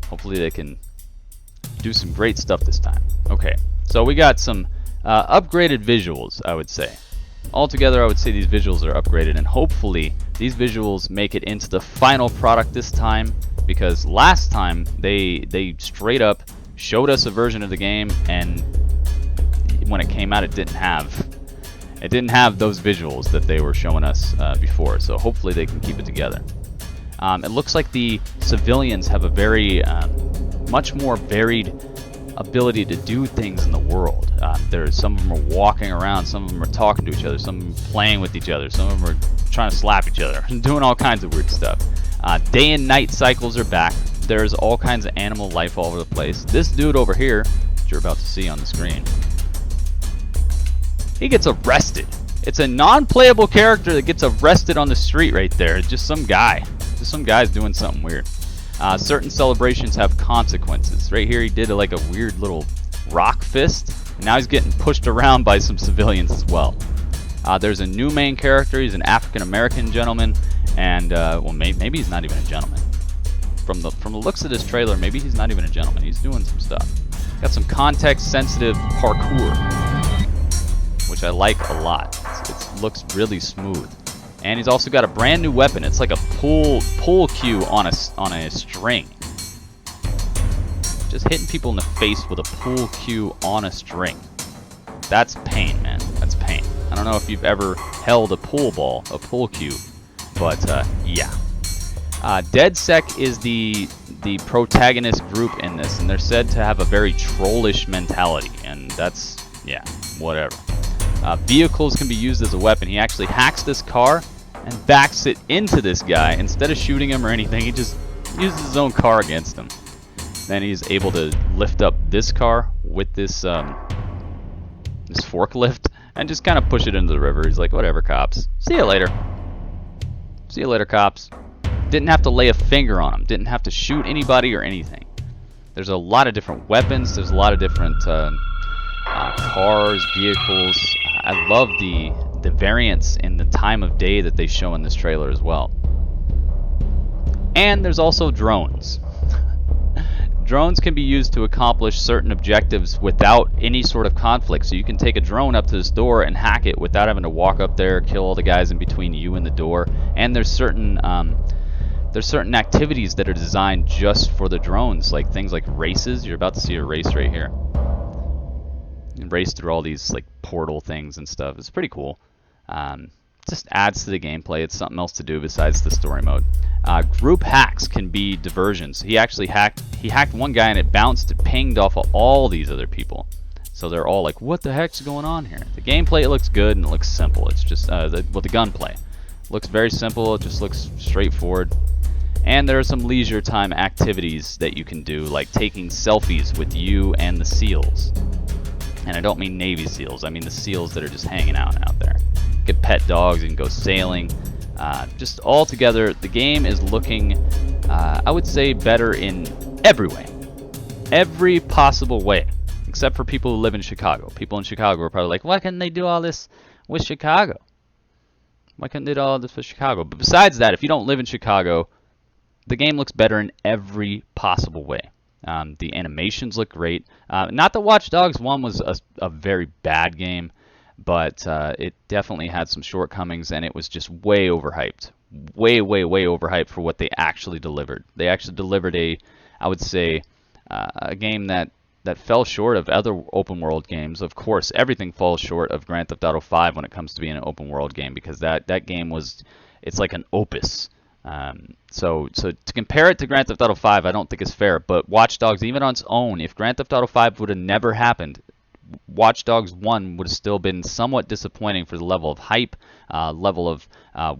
Hopefully they can do some great stuff this time. Okay, so we got some upgraded visuals, I would say. Altogether, I would say these visuals are upgraded, and hopefully these visuals make it into the final product this time, because last time they straight up showed us a version of the game, and when it came out it didn't have those visuals that they were showing us before. So hopefully they can keep it together. It looks like the civilians have a very much more varied ability to do things in the world. Some of them are walking around, some of them are talking to each other, some of them are playing with each other, some of them are trying to slap each other, doing all kinds of weird stuff. Day and night cycles are back. There's all kinds of animal life all over the place. This dude over here, that you're about to see on the screen, he gets arrested. It's a non-playable character that gets arrested on the street right there. Just some guy. Just some guy's doing something weird. Certain celebrations have consequences. Right here he did like a weird little rock fist, and now he's getting pushed around by some civilians as well. There's a new main character. He's an African-American gentleman, and well, maybe he's not even a gentleman. From the looks of this trailer, maybe he's not even a gentleman. He's doing some stuff. Got some context-sensitive parkour, which I like a lot. It looks really smooth. And he's also got a brand new weapon. It's like a pull cue on a string. Just hitting people in the face with a pull cue on a string. That's pain, man. That's pain. I don't know if you've ever held a pull cue, but yeah. DedSec is the protagonist group in this, and they're said to have a very trollish mentality, and that's, yeah, whatever. Vehicles can be used as a weapon. He actually hacks this car and backs it into this guy. Instead of shooting him or anything, he just uses his own car against him. Then he's able to lift up this car with this this forklift and just kind of push it into the river. He's like, whatever, cops. See you later. See you later, cops. Didn't have to lay a finger on him. Didn't have to shoot anybody or anything. There's a lot of different weapons. There's a lot of different cars, vehicles. I love the variance in the time of day that they show in this trailer as well. And there's also drones. Drones can be used to accomplish certain objectives without any sort of conflict. So you can take a drone up to this door and hack it without having to walk up there, kill all the guys in between you and the door. And there's certain activities that are designed just for the drones, like things like races. You're about to see a race right here. You race through all these like portal things and stuff. It's pretty cool. Just adds to the gameplay. It's something else to do besides the story mode. Group hacks can be diversions. He actually hacked one guy and it bounced and pinged off of all these other people. So they're all like, what the heck's going on here? The gameplay, it looks good and it looks simple. It's just the gunplay. It looks very simple. It just looks straightforward. And there are some leisure time activities that you can do, like taking selfies with you and the SEALs. And I don't mean Navy SEALs, I mean the SEALs that are just hanging out there. You can pet dogs, you can go sailing. Just all together, the game is looking, I would say, better in every way. Every possible way. Except for people who live in Chicago. People in Chicago are probably like, why couldn't they do all this with Chicago? Why couldn't they do all this with Chicago? But besides that, if you don't live in Chicago, the game looks better in every possible way. The animations look great. Not that Watch Dogs 1 was a very bad game, but it definitely had some shortcomings, and it was just way overhyped. Way overhyped for what they actually delivered. They actually delivered I would say, a game that fell short of other open world games. Of course, everything falls short of Grand Theft Auto 5 when it comes to being an open world game, because that game it's like an opus. So to compare it to Grand Theft Auto 5, I don't think is fair. But Watch Dogs, even on its own, if Grand Theft Auto 5 would have never happened, Watch Dogs 1 would have still been somewhat disappointing for the level of hype, level of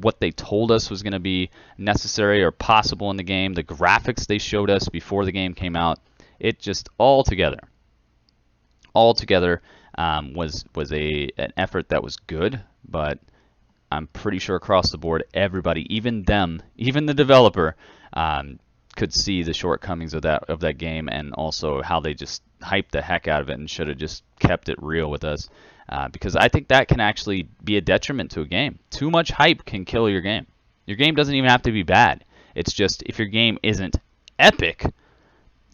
what they told us was going to be necessary or possible in the game, the graphics they showed us before the game came out. It just altogether was an effort that was good, but I'm pretty sure across the board, everybody, even the developer, could see the shortcomings of that game, and also how they just hyped the heck out of it and should have just kept it real with us. Because I think that can actually be a detriment to a game. Too much hype can kill your game. Your game doesn't even have to be bad. It's just if your game isn't epic,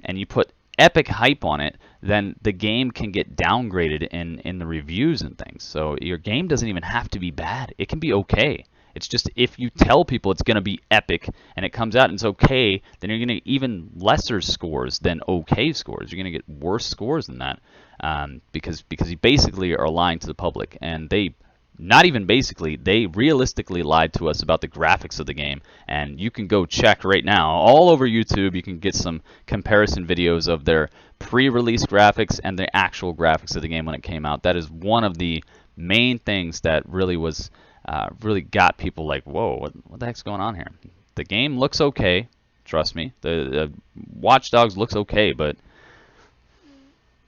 and you put epic hype on it, then the game can get downgraded in the reviews and things. So your game doesn't even have to be bad. It can be okay. It's just if you tell people it's going to be epic and it comes out and it's okay, then you're going to get even lesser scores than okay scores. You're going to get worse scores than that because you basically are lying to the public. And they, not even basically, they realistically lied to us about the graphics of the game. And you can go check right now all over YouTube. You can get some comparison videos of their pre-release graphics and the actual graphics of the game when it came out. That is one of the main things that really was really got people like, whoa, what the heck's going on here? The game looks okay, trust me. The Watch Dogs looks okay, but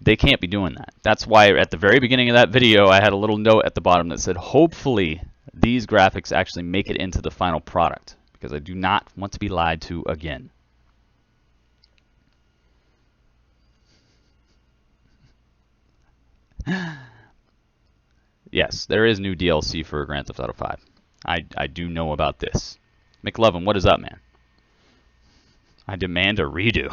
they can't be doing that. That's why at the very beginning of that video, I had a little note at the bottom that said, hopefully these graphics actually make it into the final product, because I do not want to be lied to again. Yes, there is new DLC for Grand Theft Auto 5. I do know about this. McLovin, what is up, man? I demand a redo.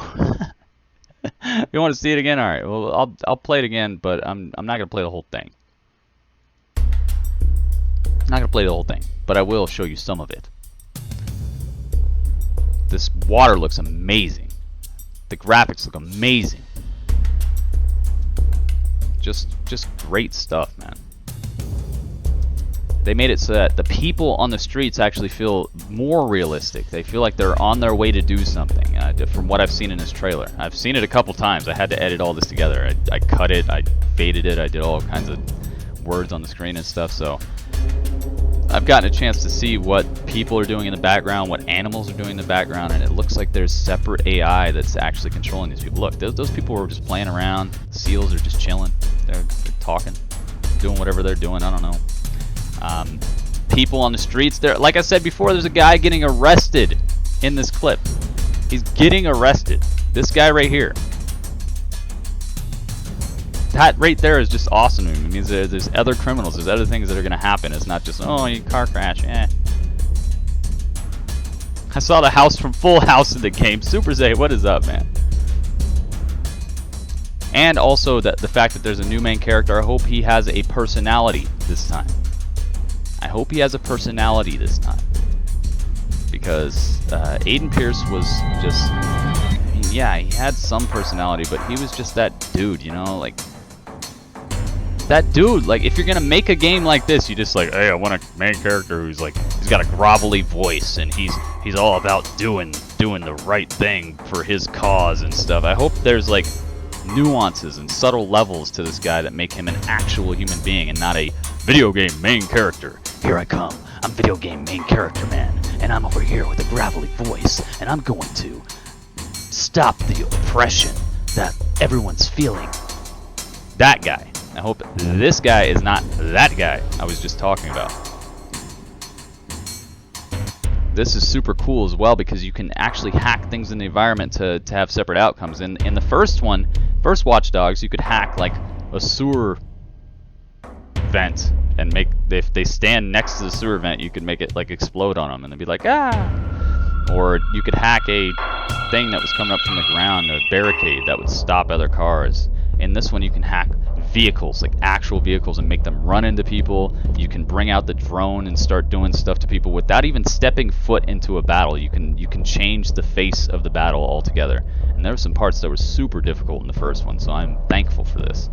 You want to see it again? All right. Well, I'll play it again, but I'm not gonna play the whole thing. I'm not gonna play the whole thing, but I will show you some of it. This water looks amazing. The graphics look amazing. Just great stuff, man. They made it so that the people on the streets actually feel more realistic. They feel like they're on their way to do something, from what I've seen in this trailer. I've seen it a couple times. I had to edit all this together. I cut it, I faded it, I did all kinds of words on the screen and stuff. So I've gotten a chance to see what people are doing in the background, what animals are doing in the background, and it looks like there's separate AI that's actually controlling these people. Look, those people were just playing around. The seals are just chilling. They're talking, doing whatever they're doing. I don't know. People on the streets there, like I said before, there's a guy getting arrested in this clip. He's getting arrested. This guy right here. That right there is just awesome to me. It means there's other criminals, there's other things that are going to happen. It's not just, oh, you car crash, I saw the house from Full House in the game. Super Zay, what is up, man? And also the fact that there's a new main character. I hope he has a personality this time. I hope he has a personality this time, because Aiden Pierce was just, I mean, yeah, he had some personality, but he was just that dude, you know, like that dude. Like, if you're gonna make a game like this, you just like, hey, I want a main character who's like, he's got a grovelly voice and he's all about doing the right thing for his cause and stuff. I hope there's like nuances and subtle levels to this guy that make him an actual human being and not a video game main character. Here I come. I'm video game main character, man. And I'm over here with a gravelly voice. And I'm going to stop the oppression that everyone's feeling. That guy. I hope this guy is not that guy I was just talking about. This is super cool as well, because you can actually hack things in the environment to have separate outcomes. In the first Watch Dogs, you could hack like a sewer vent and make, if they stand next to the sewer vent, you could make it like explode on them and they'd be like, ah. Or you could hack a thing that was coming up from the ground, a barricade that would stop other cars. In this one, you can hack vehicles, like actual vehicles, and make them run into people. You can bring out the drone and start doing stuff to people without even stepping foot into a battle. You can change the face of the battle altogether. And there were some parts that were super difficult in the first one, so I'm thankful for this.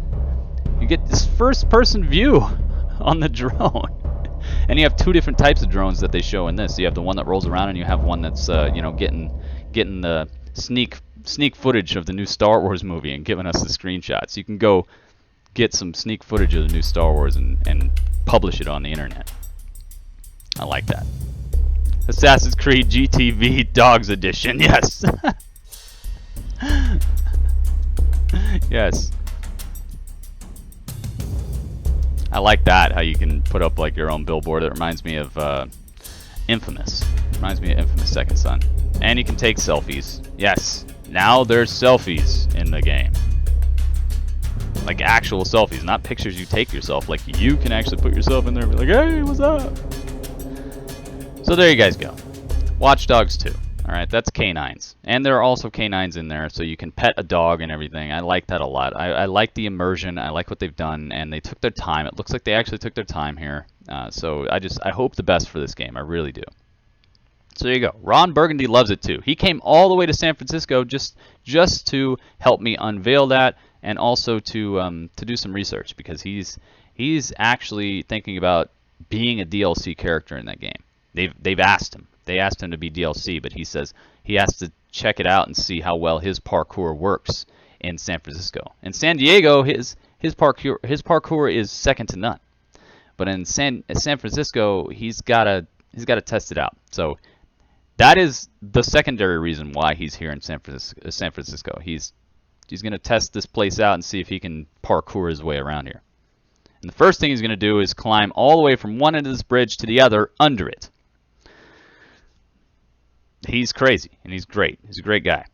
You get this first-person view on the drone. And you have two different types of drones that they show in this. You have the one that rolls around, and you have one that's you know, getting the sneak footage of the new Star Wars movie and giving us the screenshots. You can go get some sneak footage of the new Star Wars and publish it on the internet. I like that. Assassin's Creed GTV Dogs Edition. Yes. Yes. I like that, how you can put up like your own billboard. It reminds me of Infamous. Reminds me of Infamous Second Son. And you can take selfies. Yes. Now there's selfies in the game. Like actual selfies, not pictures you take yourself. Like you can actually put yourself in there and be like, hey, what's up? So there you guys go. Watch Dogs 2. Alright, that's Canines. And there are also canines in there, so you can pet a dog and everything. I like that a lot. I like the immersion. I like what they've done, and they took their time. It looks like they actually took their time here. So I hope the best for this game. I really do. So there you go. Ron Burgundy loves it too. He came all the way to San Francisco just to help me unveil that, and also to do some research, because he's actually thinking about being a DLC character in that game. They've asked him. They asked him to be DLC, but he says he has to check it out and see how well his parkour works in San Francisco. In San Diego, his parkour is second to none. But in San Francisco, he's got to test it out. So that is the secondary reason why he's here in San Francisco. He's going to test this place out and see if he can parkour his way around here. And the first thing he's going to do is climb all the way from one end of this bridge to the other under it. He's crazy, and he's great. He's a great guy.